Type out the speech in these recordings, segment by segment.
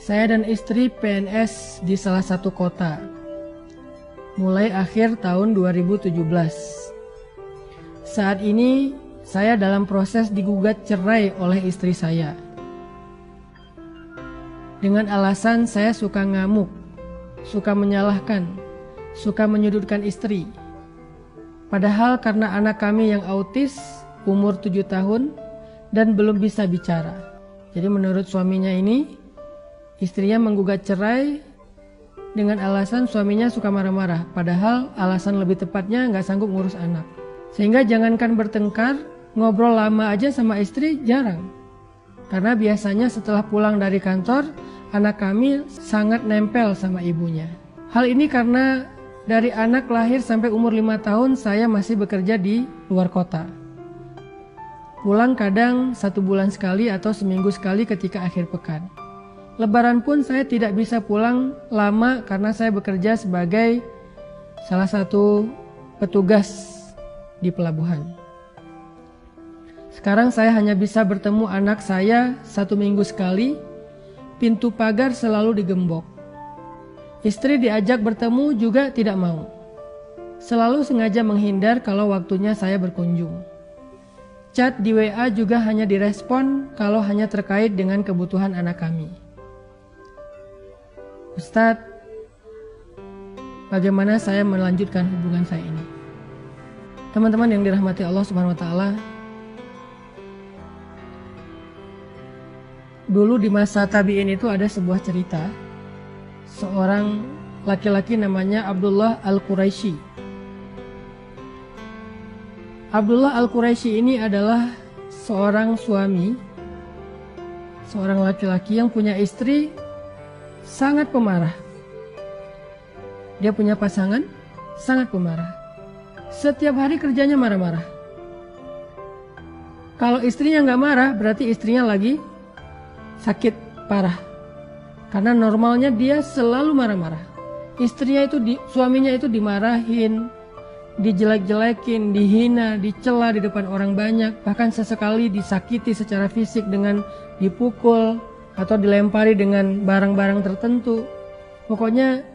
Saya dan istri PNS di salah satu kota, mulai akhir tahun 2017. Saat ini saya dalam proses digugat cerai oleh istri saya. Dengan alasan saya suka ngamuk, suka menyalahkan, suka menyudutkan istri. Padahal karena anak kami yang autis, umur 7 tahun, dan belum bisa bicara. Jadi menurut suaminya ini, istrinya menggugat cerai dengan alasan suaminya suka marah-marah. Padahal alasan lebih tepatnya nggak sanggup ngurus anak. Sehingga jangankan bertengkar, ngobrol lama aja sama istri jarang. Karena biasanya setelah pulang dari kantor, anak kami sangat nempel sama ibunya. Hal ini karena dari anak lahir sampai umur 5 tahun saya masih bekerja di luar kota. Pulang kadang 1 bulan sekali atau seminggu sekali ketika akhir pekan. Lebaran pun saya tidak bisa pulang lama karena saya bekerja sebagai salah satu petugas di pelabuhan. Sekarang saya hanya bisa bertemu anak saya 1 minggu sekali, pintu pagar selalu digembok. Istri diajak bertemu juga tidak mau. Selalu sengaja menghindar kalau waktunya saya berkunjung. Chat di WA juga hanya direspon kalau hanya terkait dengan kebutuhan anak kami. Ustadz, bagaimana saya melanjutkan hubungan saya ini? Teman-teman yang dirahmati Allah Subhanahu wa Ta'ala, dulu di masa tabi'in itu ada sebuah cerita. Seorang laki-laki namanya Abdullah Al-Quraisy. Abdullah Al-Quraisy ini adalah seorang suami, seorang laki-laki yang punya istri sangat pemarah. Dia punya pasangan sangat pemarah. Setiap hari kerjanya marah-marah. Kalau istrinya nggak marah, berarti istrinya lagi sakit parah. Karena normalnya dia selalu marah-marah. Suaminya itu dimarahin, dijelek-jelekin, dihina, dicela di depan orang banyak, bahkan sesekali disakiti secara fisik dengan dipukul atau dilempari dengan barang-barang tertentu. Pokoknya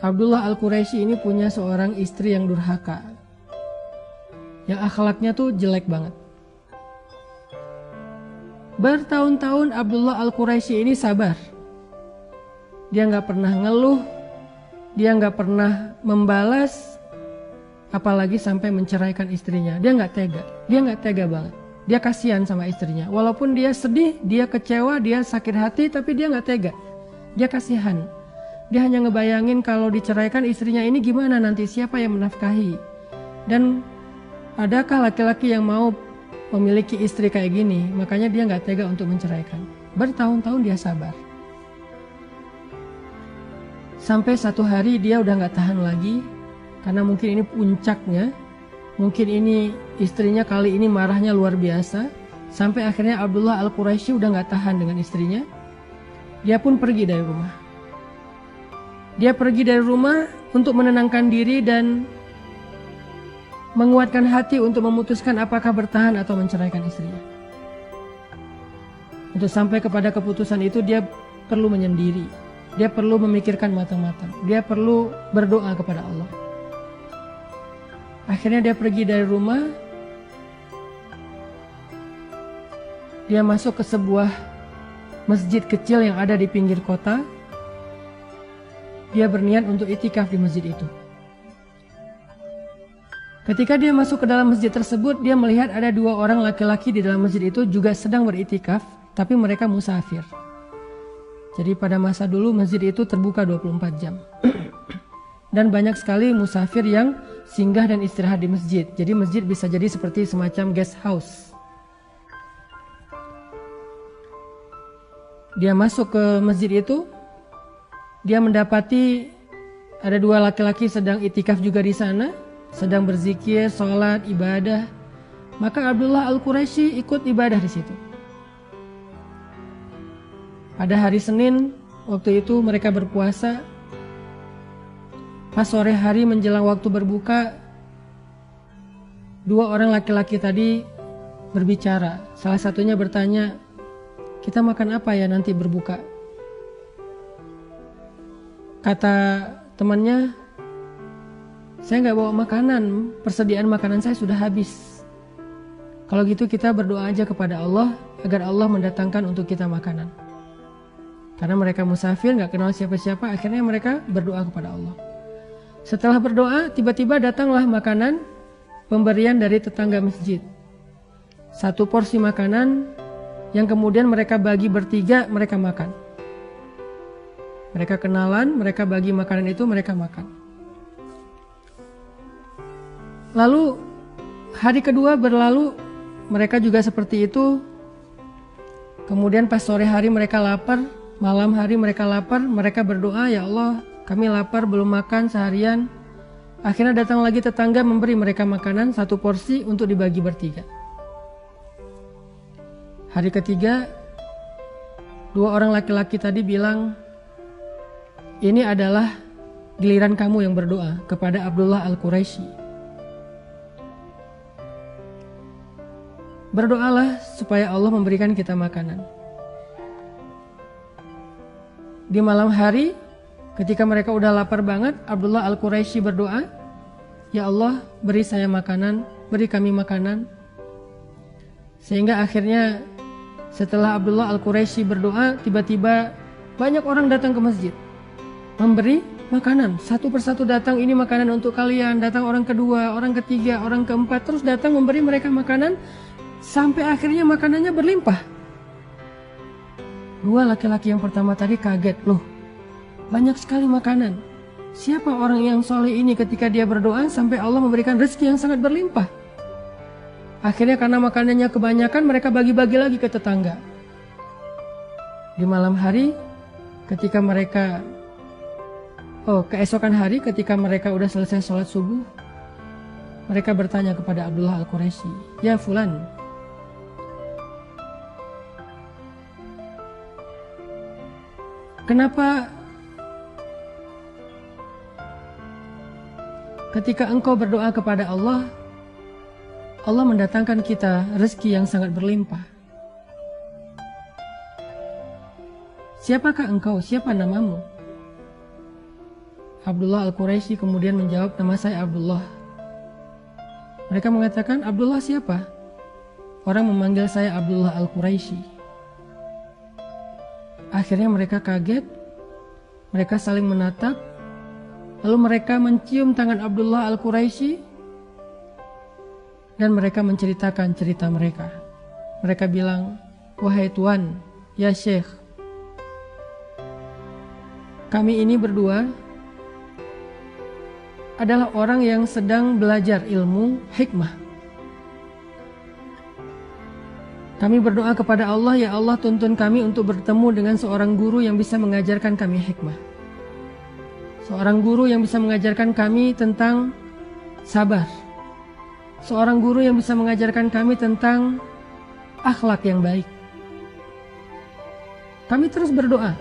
Abdullah Al-Quraisy ini punya seorang istri yang durhaka, yang akhlaknya tuh jelek banget. Bertahun-tahun Abdullah Al-Quraisy ini sabar. Dia nggak pernah ngeluh, dia nggak pernah membalas, apalagi sampai menceraikan istrinya. Dia nggak tega banget. Dia kasihan sama istrinya. Walaupun dia sedih, dia kecewa, dia sakit hati, tapi dia nggak tega. Dia kasihan. Dia hanya ngebayangin kalau diceraikan istrinya ini gimana nanti, siapa yang menafkahi. Dan adakah laki-laki yang mau memiliki istri kayak gini? Makanya dia nggak tega untuk menceraikan. Bertahun-tahun dia sabar. Sampai satu hari dia udah nggak tahan lagi, karena mungkin ini puncaknya. Mungkin ini istrinya kali ini marahnya luar biasa. Sampai akhirnya Abdullah Al-Quraisy udah gak tahan dengan istrinya. Dia pun pergi dari rumah. Dia pergi dari rumah untuk menenangkan diri dan menguatkan hati untuk memutuskan apakah bertahan atau menceraikan istrinya. Untuk sampai kepada keputusan itu dia perlu menyendiri. Dia perlu memikirkan matang-matang. Dia perlu berdoa kepada Allah. Akhirnya dia pergi dari rumah. Dia masuk ke sebuah masjid kecil yang ada di pinggir kota. Dia berniat untuk itikaf di masjid itu. Ketika dia masuk ke dalam masjid tersebut, dia melihat ada 2 orang laki-laki di dalam masjid itu juga sedang beritikaf, tapi mereka musafir. Jadi pada masa dulu masjid itu terbuka 24 jam. Dan banyak sekali musafir yang singgah dan istirahat di masjid. Jadi masjid bisa jadi seperti semacam guest house. Dia masuk ke masjid itu. Dia mendapati ada 2 laki-laki sedang itikaf juga di sana. Sedang berzikir, sholat, ibadah. Maka Abdullah Al-Quraisy ikut ibadah di situ. Pada hari Senin, waktu itu mereka berpuasa. Pas sore hari menjelang waktu berbuka, 2 orang laki-laki tadi berbicara. Salah satunya bertanya, kita makan apa ya nanti berbuka? Kata temannya, saya nggak bawa makanan, persediaan makanan saya sudah habis. Kalau gitu kita berdoa aja kepada Allah agar Allah mendatangkan untuk kita makanan. Karena mereka musafir, nggak kenal siapa-siapa, akhirnya mereka berdoa kepada Allah. Setelah berdoa, tiba-tiba datanglah makanan pemberian dari tetangga masjid. 1 porsi makanan yang kemudian mereka bagi bertiga, mereka makan. Mereka kenalan, mereka bagi makanan itu, mereka makan. Lalu hari kedua berlalu, mereka juga seperti itu. Kemudian pas sore hari mereka lapar, malam hari mereka lapar, mereka berdoa, ya Allah, kami lapar belum makan seharian. Akhirnya datang lagi tetangga memberi mereka makanan 1 porsi untuk dibagi bertiga. Hari ketiga, 2 orang laki-laki tadi bilang, ini adalah giliran kamu yang berdoa kepada Abdullah Al-Quraisy. Berdoalah supaya Allah memberikan kita makanan. Di malam hari, ketika mereka udah lapar banget, Abdullah Al-Quraisy berdoa, ya Allah, beri saya makanan, beri kami makanan. Sehingga akhirnya setelah Abdullah Al-Quraisy berdoa, tiba-tiba banyak orang datang ke masjid memberi makanan. 1 persatu datang, ini makanan untuk kalian. Datang orang kedua, orang ketiga, orang keempat, terus datang memberi mereka makanan sampai akhirnya makanannya berlimpah. 2 laki-laki yang pertama tadi kaget, loh, banyak sekali makanan. Siapa orang yang soleh ini ketika dia berdoa sampai Allah memberikan rezeki yang sangat berlimpah? Akhirnya karena makanannya kebanyakan, mereka bagi-bagi lagi ke tetangga. Di malam hari, ketika mereka keesokan hari ketika mereka udah selesai sholat subuh, mereka bertanya kepada Abdullah Al-Quraisy, ya Fulan, kenapa ketika engkau berdoa kepada Allah, Allah mendatangkan kita rezeki yang sangat berlimpah? Siapakah engkau? Siapa namamu? Abdullah Al-Quraisy kemudian menjawab, nama saya Abdullah. Mereka mengatakan, Abdullah siapa? Orang memanggil saya Abdullah Al-Quraisy. Akhirnya mereka kaget, mereka saling menatap, lalu mereka mencium tangan Abdullah Al-Quraisy dan mereka menceritakan cerita mereka. Mereka bilang, wahai Tuan, ya Syekh, kami ini berdua adalah orang yang sedang belajar ilmu hikmah. Kami berdoa kepada Allah, ya Allah, tuntun kami untuk bertemu dengan seorang guru yang bisa mengajarkan kami hikmah. Seorang guru yang bisa mengajarkan kami tentang sabar. Seorang guru yang bisa mengajarkan kami tentang akhlak yang baik. Kami terus berdoa.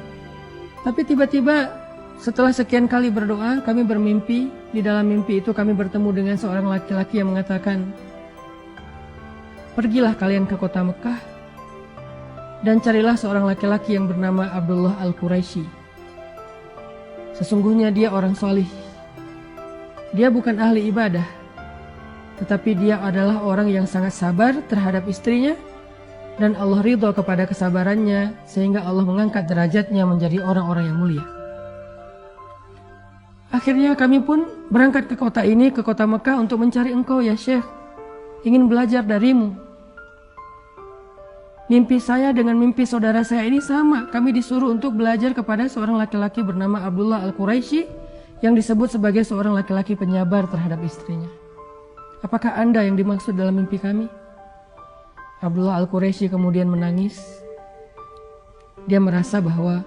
Tapi tiba-tiba setelah sekian kali berdoa, kami bermimpi. Di dalam mimpi itu kami bertemu dengan seorang laki-laki yang mengatakan, pergilah kalian ke kota Mekah dan carilah seorang laki-laki yang bernama Abdullah Al-Quraisy. Sesungguhnya dia orang solih. Dia bukan ahli ibadah, tetapi dia adalah orang yang sangat sabar terhadap istrinya, dan Allah ridho kepada kesabarannya sehingga Allah mengangkat derajatnya menjadi orang-orang yang mulia. Akhirnya kami pun berangkat ke kota ini, ke kota Mekah untuk mencari engkau ya Syekh, ingin belajar darimu. Mimpi saya dengan mimpi saudara saya ini sama, kami disuruh untuk belajar kepada seorang laki-laki bernama Abdullah Al-Quraisy yang disebut sebagai seorang laki-laki penyabar terhadap istrinya. Apakah Anda yang dimaksud dalam mimpi kami? Abdullah Al-Quraisy kemudian menangis. Dia merasa bahwa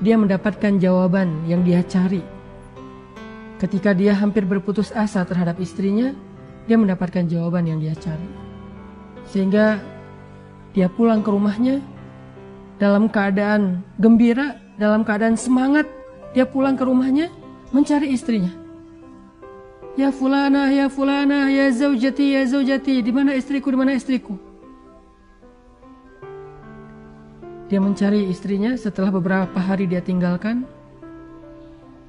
dia mendapatkan jawaban yang dia cari. Ketika dia hampir berputus asa terhadap istrinya, dia mendapatkan jawaban yang dia cari. Sehingga dia pulang ke rumahnya dalam keadaan gembira, dalam keadaan semangat. Dia pulang ke rumahnya mencari istrinya. Ya fulana, ya fulana, ya zaujati, ya zaujati, di mana istriku, di mana istriku? Dia mencari istrinya. Setelah beberapa hari dia tinggalkan,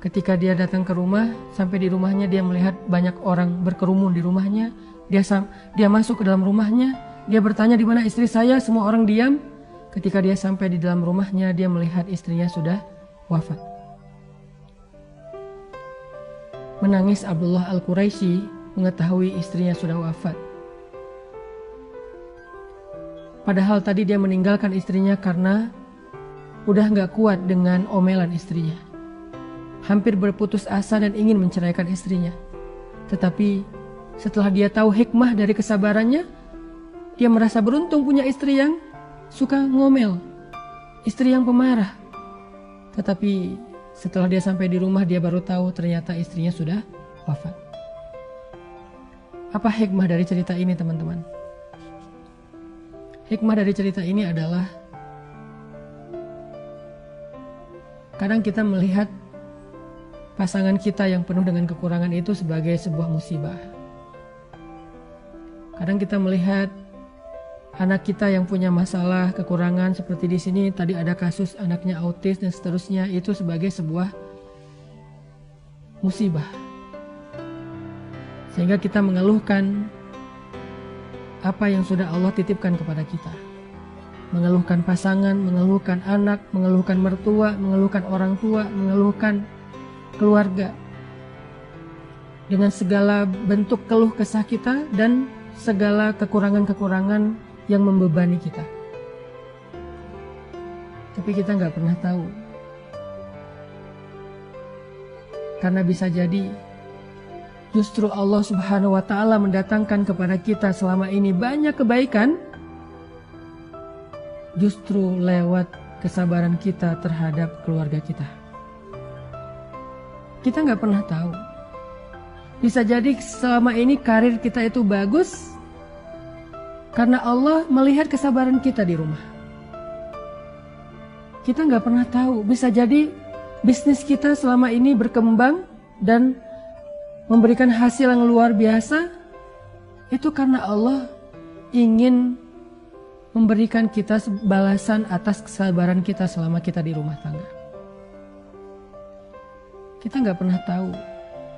Ketika dia datang ke rumah, sampai di rumahnya dia melihat banyak orang berkerumun di rumahnya. Dia masuk ke dalam rumahnya, dia bertanya di mana istri saya, semua orang diam. Ketika dia sampai di dalam rumahnya, dia melihat istrinya sudah wafat. Menangis Abdullah Al-Quraisy mengetahui istrinya sudah wafat. Padahal tadi dia meninggalkan istrinya karena udah gak kuat dengan omelan istrinya. Hampir berputus asa dan ingin menceraikan istrinya. Tetapi setelah dia tahu hikmah dari kesabarannya, dia merasa beruntung punya istri yang suka ngomel, istri yang pemarah. Tetapi setelah dia sampai di rumah, dia baru tahu ternyata istrinya sudah wafat. Apa hikmah dari cerita ini, teman-teman? Hikmah dari cerita ini adalah kadang kita melihat pasangan kita yang penuh dengan kekurangan itu sebagai sebuah musibah. Kadang kita melihat anak kita yang punya masalah, kekurangan seperti di sini tadi ada kasus anaknya autis dan seterusnya, itu sebagai sebuah musibah. Sehingga kita mengeluhkan apa yang sudah Allah titipkan kepada kita. Mengeluhkan pasangan, mengeluhkan anak, mengeluhkan mertua, mengeluhkan orang tua, mengeluhkan keluarga. Dengan segala bentuk keluh kesah kita dan segala kekurangan-kekurangan yang membebani kita. Tapi kita nggak pernah tahu. Karena bisa jadi justru Allah Subhanahu wa Ta'ala mendatangkan kepada kita selama ini banyak kebaikan justru lewat kesabaran kita terhadap keluarga kita. Kita nggak pernah tahu. Bisa jadi selama ini karir kita itu bagus karena Allah melihat kesabaran kita di rumah. Kita nggak pernah tahu. Bisa jadi bisnis kita selama ini berkembang dan memberikan hasil yang luar biasa. Itu karena Allah ingin memberikan kita balasan atas kesabaran kita selama kita di rumah tangga. Kita nggak pernah tahu.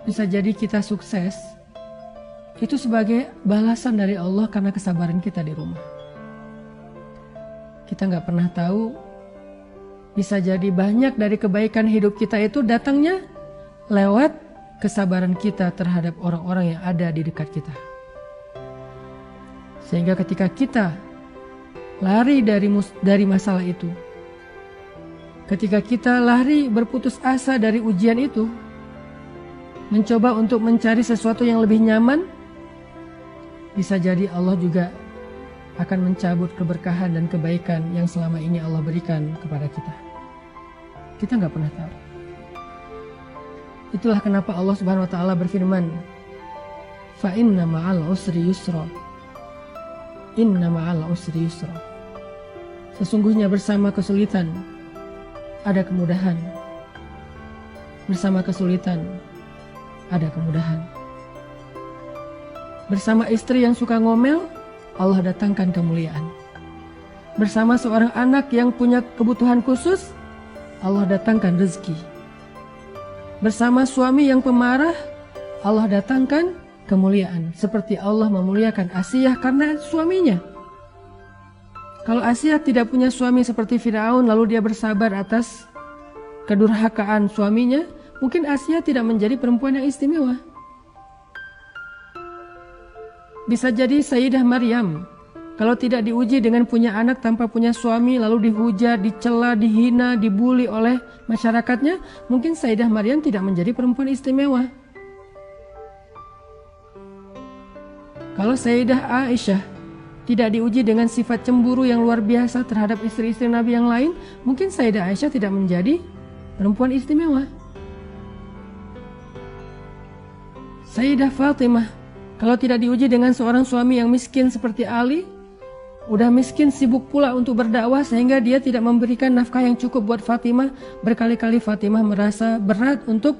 Bisa jadi kita sukses itu sebagai balasan dari Allah karena kesabaran kita di rumah. Kita nggak pernah tahu. Bisa jadi banyak dari kebaikan hidup kita itu datangnya lewat kesabaran kita terhadap orang-orang yang ada di dekat kita. Sehingga ketika kita lari dari masalah itu, ketika kita lari berputus asa dari ujian itu, mencoba untuk mencari sesuatu yang lebih nyaman, bisa jadi Allah juga akan mencabut keberkahan dan kebaikan yang selama ini Allah berikan kepada kita. Kita nggak pernah tahu. Itulah kenapa Allah Subhanahu wa Ta'ala berfirman, fa inna ma'al usri yusra. Inna ma'al usri yusra. Sesungguhnya bersama kesulitan ada kemudahan. Bersama kesulitan ada kemudahan. Bersama istri yang suka ngomel, Allah datangkan kemuliaan. Bersama seorang anak yang punya kebutuhan khusus, Allah datangkan rezeki. Bersama suami yang pemarah, Allah datangkan kemuliaan. Seperti Allah memuliakan Asiyah karena suaminya. Kalau Asiyah tidak punya suami seperti Firaun, lalu dia bersabar atas kedurhakaan suaminya, mungkin Asiyah tidak menjadi perempuan yang istimewa. Bisa jadi Sayyidah Maryam, kalau tidak diuji dengan punya anak tanpa punya suami, lalu dihujat, dicela, dihina, dibully oleh masyarakatnya, mungkin Sayyidah Maryam tidak menjadi perempuan istimewa. Kalau Sayyidah Aisyah tidak diuji dengan sifat cemburu yang luar biasa terhadap istri-istri Nabi yang lain, mungkin Sayyidah Aisyah tidak menjadi perempuan istimewa. Sayyidah Fatimah, kalau tidak diuji dengan seorang suami yang miskin seperti Ali, udah miskin sibuk pula untuk berdakwah sehingga dia tidak memberikan nafkah yang cukup buat Fatimah. Berkali-kali Fatimah merasa berat untuk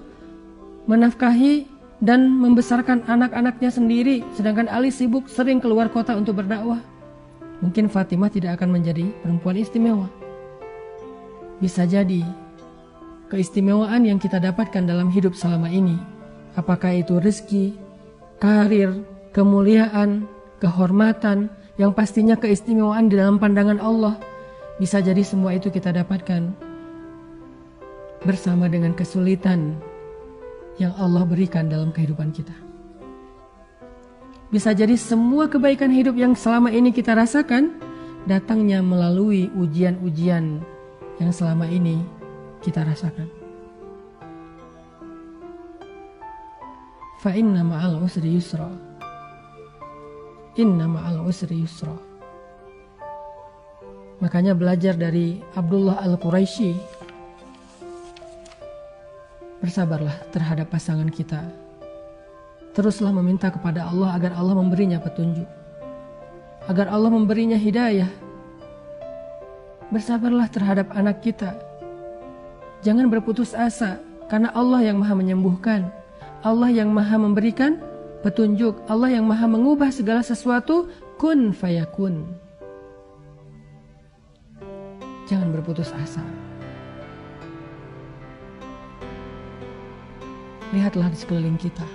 menafkahi dan membesarkan anak-anaknya sendiri, sedangkan Ali sibuk sering keluar kota untuk berdakwah. Mungkin Fatimah tidak akan menjadi perempuan istimewa. Bisa jadi keistimewaan yang kita dapatkan dalam hidup selama ini. Apakah itu rezeki, karir, kemuliaan, kehormatan, yang pastinya keistimewaan di dalam pandangan Allah. Bisa jadi semua itu kita dapatkan bersama dengan kesulitan yang Allah berikan dalam kehidupan kita. Bisa jadi semua kebaikan hidup yang selama ini kita rasakan datangnya melalui ujian-ujian yang selama ini kita rasakan. Fa inna ma'al usri yusra. Inna ma'al usri yusra. Makanya belajar dari Abdullah Al-Quraisy, bersabarlah terhadap pasangan kita. Teruslah meminta kepada Allah agar Allah memberinya petunjuk, agar Allah memberinya hidayah. Bersabarlah terhadap anak kita. Jangan berputus asa, karena Allah yang maha menyembuhkan, Allah yang maha memberikan petunjuk, Allah yang maha mengubah segala sesuatu. Kun fayakun. Jangan berputus asa. Lihatlah di sekeliling kita.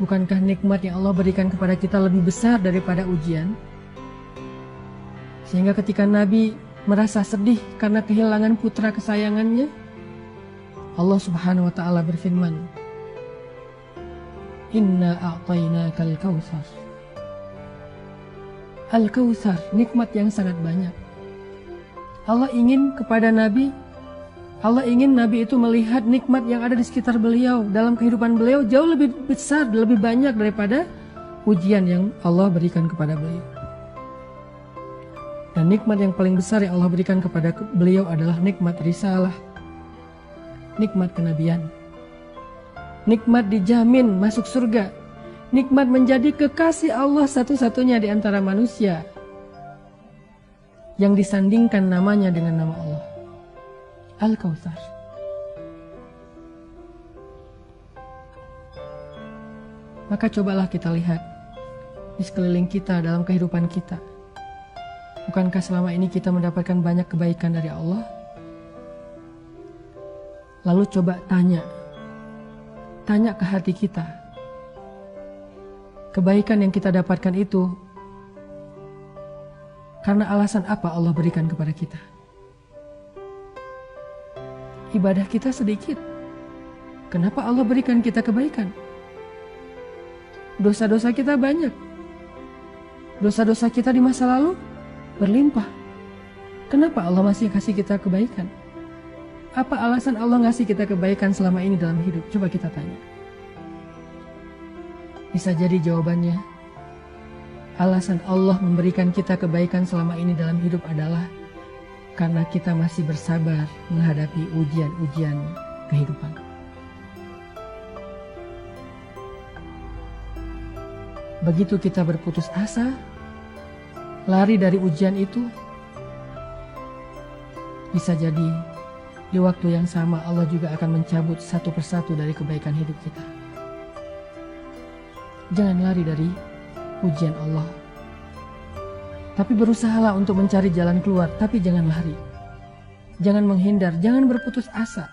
Bukankah nikmat yang Allah berikan kepada kita lebih besar daripada ujian? Sehingga ketika Nabi merasa sedih karena kehilangan putra kesayangannya, Allah Subhanahu wa ta'ala berfirman, Inna a'tainakal kautsar. Al-Kautsar, nikmat yang sangat banyak. Allah ingin kepada Nabi, Allah ingin Nabi itu melihat nikmat yang ada di sekitar beliau, dalam kehidupan beliau jauh lebih besar, lebih banyak daripada ujian yang Allah berikan kepada beliau. Dan nikmat yang paling besar yang Allah berikan kepada beliau adalah nikmat risalah, nikmat kenabian, nikmat dijamin masuk surga, nikmat menjadi kekasih Allah satu-satunya di antara manusia, yang disandingkan namanya dengan nama Allah. Al-Kautsar. Maka cobalah kita lihat di sekeliling kita, dalam kehidupan kita. Bukankah selama ini kita mendapatkan banyak kebaikan dari Allah? Lalu coba tanya ke hati kita. Kebaikan yang kita dapatkan itu karena alasan apa Allah berikan kepada kita? Ibadah kita sedikit. Kenapa Allah berikan kita kebaikan? Dosa-dosa kita banyak. Dosa-dosa kita di masa lalu berlimpah. Kenapa Allah masih kasih kita kebaikan? Apa alasan Allah ngasih kita kebaikan selama ini dalam hidup? Coba kita tanya. Bisa jadi jawabannya, alasan Allah memberikan kita kebaikan selama ini dalam hidup adalah karena kita masih bersabar menghadapi ujian-ujian kehidupan. Begitu kita berputus asa, lari dari ujian itu, bisa jadi di waktu yang sama Allah juga akan mencabut satu persatu dari kebaikan hidup kita. Jangan lari dari ujian Allah. Tapi berusahalah untuk mencari jalan keluar, tapi jangan lari. Jangan menghindar, jangan berputus asa.